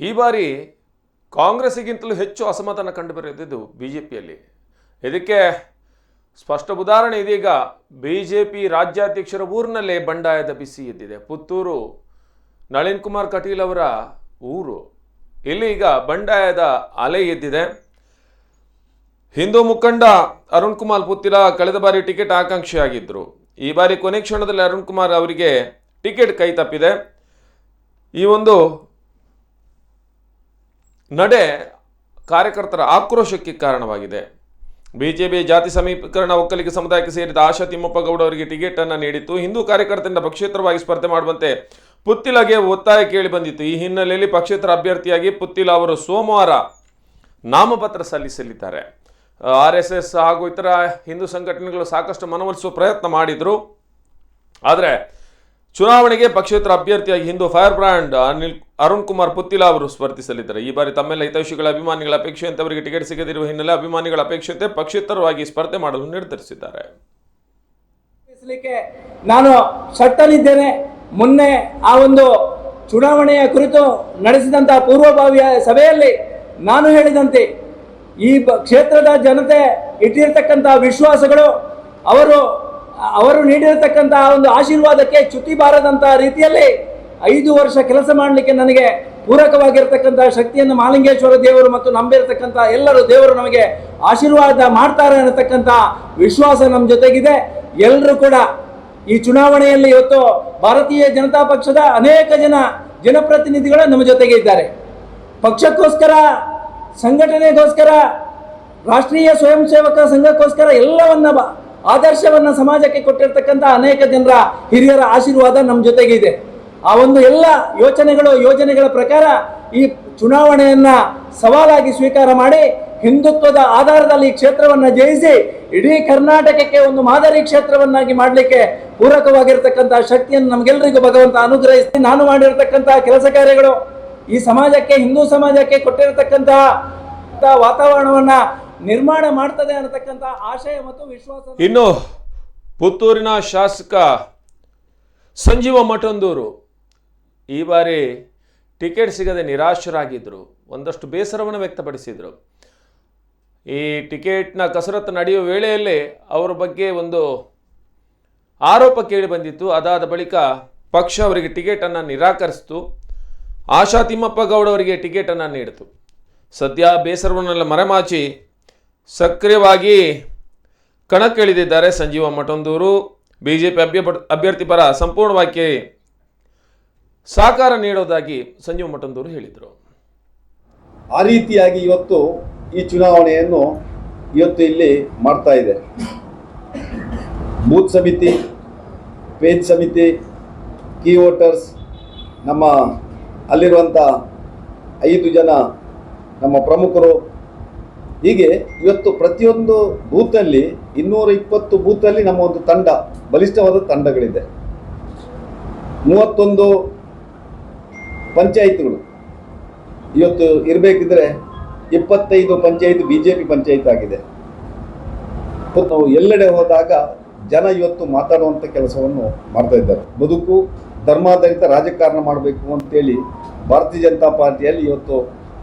ಈ ಬಾರಿ ಕಾಂಗ್ರೆಸ್ಗಿಂತಲೂ ಹೆಚ್ಚು ಅಸಮಾಧಾನ ಕಂಡುಬರುತ್ತಿದ್ದು ಬಿಜೆಪಿಯಲ್ಲಿ. ಇದಕ್ಕೆ ಸ್ಪಷ್ಟ ಉದಾಹರಣೆ ಇದೀಗ ಬಿಜೆಪಿ ರಾಜ್ಯಾಧ್ಯಕ್ಷರ ಊರಿನಲ್ಲೇ ಬಂಡಾಯದ ಬಿಸಿ ಎದ್ದಿದೆ. ಪುತ್ತೂರು ನಳಿನ್ ಕುಮಾರ್ ಕಟೀಲ್ ಅವರ ಊರು. ಇಲ್ಲಿ ಈಗ ಬಂಡಾಯದ ಅಲೆ ಎದ್ದಿದೆ. ಹಿಂದೂ ಮುಖಂಡ ಅರುಣ್ ಕುಮಾರ್ ಪುತ್ತಿಲ ಕಳೆದ ಬಾರಿ ಟಿಕೆಟ್ ಆಕಾಂಕ್ಷಿಯಾಗಿದ್ದರು. ಈ ಬಾರಿ ಕೊನೆ ಕ್ಷಣದಲ್ಲಿ ಅರುಣ್ ಕುಮಾರ್ ಅವರಿಗೆ ಟಿಕೆಟ್ ಕೈ ತಪ್ಪಿದೆ. ಈ ಒಂದು ನಡೆ ಕಾರ್ಯಕರ್ತರ ಆಕ್ರೋಶಕ್ಕೆ ಕಾರಣವಾಗಿದೆ. ಬಿಜೆಪಿ ಜಾತಿ ಸಮೀಕರಣ ಒಕ್ಕಲಿಗ ಸಮುದಾಯಕ್ಕೆ ಸೇರಿದ ಆಶಾ ತಿಮ್ಮಪ್ಪ ಗೌಡ ಅವರಿಗೆ ಟಿಕೆಟ್ ಅನ್ನು ನೀಡಿತ್ತು. ಹಿಂದೂ ಕಾರ್ಯಕರ್ತರಿಂದ ಪಕ್ಷೇತರವಾಗಿ ಸ್ಪರ್ಧೆ ಮಾಡುವಂತೆ ಪುತ್ತಿಲಗೆ ಒತ್ತಾಯ ಕೇಳಿ ಬಂದಿತ್ತು. ಈ ಹಿನ್ನೆಲೆಯಲ್ಲಿ ಪಕ್ಷೇತರ ಅಭ್ಯರ್ಥಿಯಾಗಿ ಪುತ್ತಿಲ ಅವರು ಸೋಮವಾರ ನಾಮಪತ್ರ ಸಲ್ಲಿಸಲಿದ್ದಾರೆ. RSS ಹಾಗೂ ಇತರ ಹಿಂದೂ ಸಂಘಟನೆಗಳು ಸಾಕಷ್ಟು ಮನವೊಲಿಸುವ ಪ್ರಯತ್ನ ಮಾಡಿದರು. ಆದರೆ ಚುನಾವಣೆಗೆ ಪಕ್ಷೇತರ ಅಭ್ಯರ್ಥಿಯಾಗಿ ಹಿಂದೂ ಫೈರ್ ಬ್ರ್ಯಾಂಡ್ ಅರುಣ್ ಕುಮಾರ್ ಪುತ್ತಿಲ ಅವರು ಸ್ಪರ್ಧಿಸಲಿದ್ದಾರೆ. ಈ ಬಾರಿ ತಮ್ಮೆಲ್ಲ ಹಿತೈಷಿಗಳ ಅಭಿಮಾನಿಗಳ ಅಪೇಕ್ಷೆಯಂತೆ ಅವರಿಗೆ ಟಿಕೆಟ್ ಸಿಗದಿರುವ ಹಿನ್ನೆಲೆ ಅಭಿಮಾನಿಗಳ ಅಪೇಕ್ಷೆಯಂತೆ ಪಕ್ಷೇತರವಾಗಿ ಸ್ಪರ್ಧೆ ಮಾಡಲು ನಿರ್ಧರಿಸಿದ್ದಾರೆ. ನಾನು ಶಟ್ಟನಿದ್ದೇನೆ. ಮೊನ್ನೆ ಆ ಒಂದು ಚುನಾವಣೆಯ ಕುರಿತು ನಡೆಸಿದಂತಹ ಪೂರ್ವಭಾವಿ ಸಭೆಯಲ್ಲಿ ನಾನು ಹೇಳಿದಂತೆ ಈ ಕ್ಷೇತ್ರದ ಜನತೆ ಇಟ್ಟಿರತಕ್ಕಂತಹ ವಿಶ್ವಾಸಗಳು, ಅವರು ನೀಡಿರತಕ್ಕಂತಹ ಒಂದು ಆಶೀರ್ವಾದಕ್ಕೆ ಚ್ಯುತಿ ಬಾರದಂತಹ ರೀತಿಯಲ್ಲಿ 5 ವರ್ಷ ಕೆಲಸ ಮಾಡಲಿಕ್ಕೆ ನನಗೆ ಪೂರಕವಾಗಿರ್ತಕ್ಕಂತಹ ಶಕ್ತಿಯನ್ನು ಮಹಾಲಿಂಗೇಶ್ವರ ದೇವರು ಮತ್ತು ನಂಬಿರತಕ್ಕಂಥ ಎಲ್ಲರೂ ದೇವರು ನಮಗೆ ಆಶೀರ್ವಾದ ಮಾಡ್ತಾರೆ ಅನ್ನತಕ್ಕಂಥ ವಿಶ್ವಾಸ ನಮ್ಮ ಜೊತೆಗಿದೆ. ಎಲ್ಲರೂ ಕೂಡ ಈ ಚುನಾವಣೆಯಲ್ಲಿ ಇವತ್ತು ಭಾರತೀಯ ಜನತಾ ಪಕ್ಷದ ಅನೇಕ ಜನಪ್ರತಿನಿಧಿಗಳು ನಮ್ಮ ಜೊತೆಗೆ ಇದ್ದಾರೆ. ಪಕ್ಷಕ್ಕೋಸ್ಕರ, ಸಂಘಟನೆಗೋಸ್ಕರ, ರಾಷ್ಟ್ರೀಯ ಸ್ವಯಂ ಸೇವಕ ಸಂಘಕ್ಕೋಸ್ಕರ ಎಲ್ಲವನ್ನ ಆದರ್ಶವನ್ನ ಸಮಾಜಕ್ಕೆ ಕೊಟ್ಟಿರ್ತಕ್ಕಂಥ ಅನೇಕ ಜನರ ಹಿರಿಯರ ಆಶೀರ್ವಾದ ನಮ್ಮ ಜೊತೆಗಿದೆ. ಆ ಒಂದು ಎಲ್ಲ ಯೋಜನೆಗಳ ಪ್ರಕಾರ ಈ ಚುನಾವಣೆಯನ್ನ ಸವಾಲಾಗಿ ಸ್ವೀಕಾರ ಮಾಡಿ ಹಿಂದುತ್ವದ ಆಧಾರದಲ್ಲಿ ಈ ಕ್ಷೇತ್ರವನ್ನು ಜಯಿಸಿ ಇಡೀ ಕರ್ನಾಟಕಕ್ಕೆ ಒಂದು ಮಾದರಿ ಕ್ಷೇತ್ರವನ್ನಾಗಿ ಮಾಡಲಿಕ್ಕೆ ಪೂರಕವಾಗಿರ್ತಕ್ಕಂತಹ ಶಕ್ತಿಯನ್ನು ನಮಗೆಲ್ಲರಿಗೂ ಭಗವಂತ ಅನುಗ್ರಹಿಸಿ ನಾನು ಮಾಡಿರತಕ್ಕಂತಹ ಕೆಲಸ ಕಾರ್ಯಗಳು ಈ ಸಮಾಜಕ್ಕೆ, ಹಿಂದೂ ಸಮಾಜಕ್ಕೆ ಕೊಟ್ಟಿರತಕ್ಕಂತಹ ವಾತಾವರಣವನ್ನ ನಿರ್ಮಾಣ ಮಾಡ್ತದೆ ಅನ್ನತಕ್ಕಂಥ ಆಶಯ ಮತ್ತು ವಿಶ್ವಾಸ. ಇನ್ನು ಪುತ್ತೂರಿನ ಶಾಸಕ ಸಂಜೀವ ಮಠಂದೂರು ಈ ಬಾರಿ ಟಿಕೆಟ್ ಸಿಗದೆ ನಿರಾಶರಾಗಿದ್ದರು. ಒಂದಷ್ಟು ಬೇಸರವನ್ನು ವ್ಯಕ್ತಪಡಿಸಿದರು. ಈ ಟಿಕೆಟ್ನ ಕಸರತ್ತು ನಡೆಯುವ ವೇಳೆಯಲ್ಲೇ ಅವರ ಬಗ್ಗೆ ಒಂದು ಆರೋಪ ಕೇಳಿ ಬಂದಿತ್ತು. ಅದಾದ ಬಳಿಕ ಪಕ್ಷ ಅವರಿಗೆ ಟಿಕೆಟನ್ನು ನಿರಾಕರಿಸಿತು. ಆಶಾ ತಿಮ್ಮಪ್ಪ ಗೌಡ ಅವರಿಗೆ ಟಿಕೆಟನ್ನು ನೀಡಿತು. ಸದ್ಯ ಬೇಸರವನ್ನೆಲ್ಲ ಮರೆಮಾಚಿ ಸಕ್ರಿಯವಾಗಿ ಕಣಕ್ಕಿಳಿದಿದ್ದಾರೆ ಸಂಜೀವ ಮಠಂದೂರು. ಬಿಜೆಪಿ ಅಭ್ಯರ್ಥಿ ಪರ ಸಂಪೂರ್ಣವಾಗಿ ಸಹಕಾರ ನೀಡೋದಾಗಿ ಸಂಜೀವ ಮಠಂದೂರು ಹೇಳಿದರು. ಆ ರೀತಿಯಾಗಿ ಇವತ್ತು ಈ ಚುನಾವಣೆಯನ್ನು ಇಲ್ಲಿ ಮಾಡ್ತಾ ಇದೆ. ಬೂತ್ ಸಮಿತಿ, ಪೇಜ್ ಸಮಿತಿ, ಕೀ ವೋಟರ್ಸ್, ನಮ್ಮ ಅಲ್ಲಿರುವಂಥ 5 ಜನ ನಮ್ಮ ಪ್ರಮುಖರು, ಹೀಗೆ ಇವತ್ತು ಪ್ರತಿಯೊಂದು ಬೂತಲ್ಲಿ 220 ಬೂತಲ್ಲಿ ನಮ್ಮ ಒಂದು ತಂಡ, ಬಲಿಷ್ಠವಾದ ತಂಡಗಳಿದೆ. 31 ಪಂಚಾಯಿತಿಗಳು ಇವತ್ತು ಇರಬೇಕಿದ್ರೆ 25 ಪಂಚಾಯಿತಿ ಬಿಜೆಪಿ ಪಂಚಾಯಿತಿ ಆಗಿದೆ. ನಾವು ಎಲ್ಲೆಡೆ ಹೋದಾಗ ಜನ ಇವತ್ತು ಮಾತಾಡುವಂಥ ಕೆಲಸವನ್ನು ಮಾಡ್ತಾ ಇದ್ದಾರೆ. ಬದುಕು ಧರ್ಮಾಧಾರಿತ ರಾಜಕಾರಣ ಮಾಡಬೇಕು ಅಂತೇಳಿ ಭಾರತೀಯ ಜನತಾ ಪಾರ್ಟಿಯಲ್ಲಿ ಇವತ್ತು